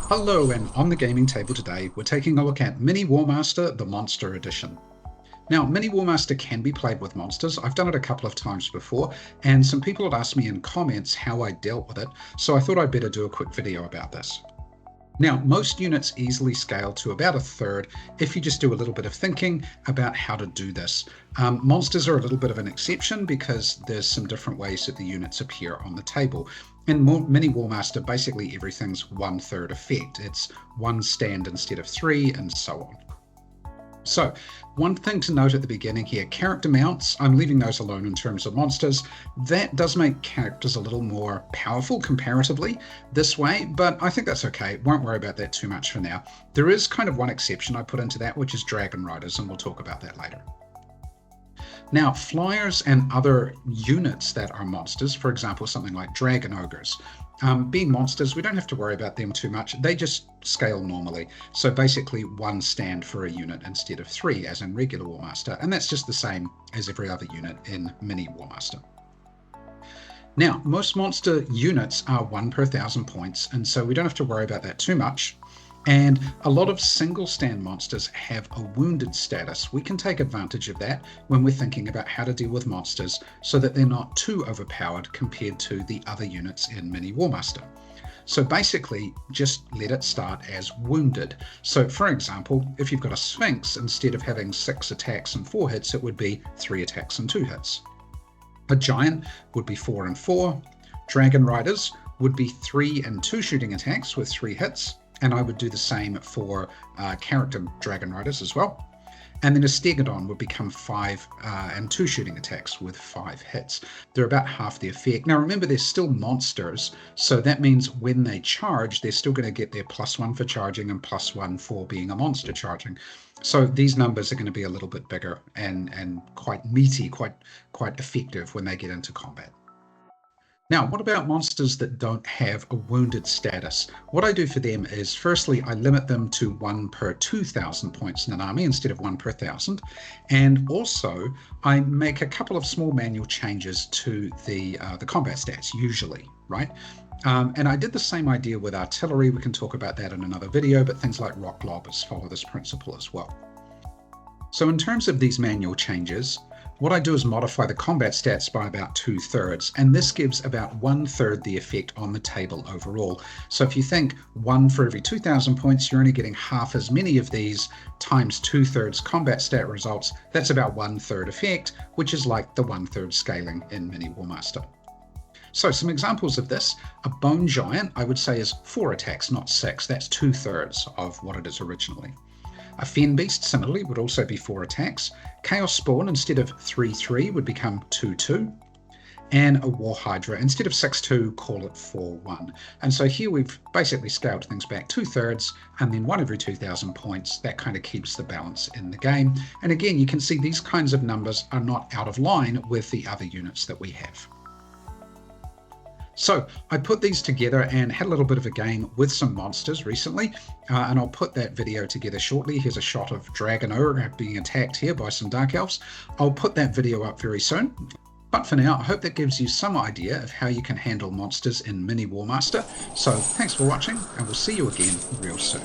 Hello, and on the gaming table today, we're taking a look at Mini-Warmaster, the Monster Edition. Now, Mini-Warmaster can be played with monsters. I've done it a couple of times before, and some people had asked me in comments how I dealt with it, so I thought I'd better do a quick video about this. Now, most units easily scale to about a third if you just do a little bit of thinking about how to do this. Monsters are a little bit of an exception because there's some different ways that the units appear on the table. In Mini-Warmaster, basically everything's 1/3 effect. It's one stand instead of three, and so on. So, one thing to note at the beginning here, character mounts, I'm leaving those alone in terms of monsters. That does make characters a little more powerful comparatively this way, but I think that's okay. Won't worry about that too much for now. There is kind of one exception I put into that, which is dragon riders, and we'll talk about that later. Now, flyers and other units that are monsters, for example, something like dragon ogres, being monsters, we don't have to worry about them too much. They just scale normally. So basically one stand for a unit instead of three, as in regular Warmaster, and that's just the same as every other unit in Mini Warmaster. Now, most monster units are 1 per 1,000 points, and so we don't have to worry about that too much. And a lot of single stand monsters have a wounded status. We can take advantage of that when we're thinking about how to deal with monsters so that they're not too overpowered compared to the other units in Mini Warmaster. So basically, just let it start as wounded. So for example, if you've got a Sphinx, instead of having 6 attacks and 4 hits, it would be 3 attacks and 2 hits. A Giant would be 4 and 4. Dragon Riders would be 3 and 2 shooting attacks with 3 hits. And I would do the same for character Dragon Riders as well. And then a Stegodon would become 5 and 2 shooting attacks with 5 hits. They're about half the effect. Now remember, they're still monsters, so that means when they charge, they're still going to get their +1 for charging and +1 for being a monster charging. So these numbers are going to be a little bit bigger and quite meaty, quite effective when they get into combat. Now, what about monsters that don't have a wounded status? What I do for them is, firstly, I limit them to 1 per 2,000 points in an army instead of 1 per 1,000. And also, I make a couple of small manual changes to the combat stats, usually, right? And I did the same idea with artillery. We can talk about that in another video, but things like rock lobbers follow this principle as well. So in terms of these manual changes, what I do is modify the combat stats by about 2/3, and this gives about 1/3 the effect on the table overall. So if you think 1 for every 2,000 points, you're only getting half as many of these times 2/3 combat stat results. That's about 1/3 effect, which is like the 1/3 scaling in Mini Warmaster. So some examples of this, a Bone Giant, I would say, is 4 attacks, not 6. That's 2/3 of what it is originally. A Fen Beast, similarly, would also be 4 attacks. Chaos Spawn, instead of 3/3, would become 2/2. And a War Hydra, instead of 6/2, call it 4/1. And so here we've basically scaled things back 2/3, and then 1 every 2,000 points. That kind of keeps the balance in the game. And again, you can see these kinds of numbers are not out of line with the other units that we have. So I put these together and had a little bit of a game with some monsters recently, and I'll put that video together shortly. Here's a shot of Dragon Ogre being attacked here by some Dark Elves. I'll put that video up very soon. But for now, I hope that gives you some idea of how you can handle monsters in Mini Warmaster. So thanks for watching, and we'll see you again real soon.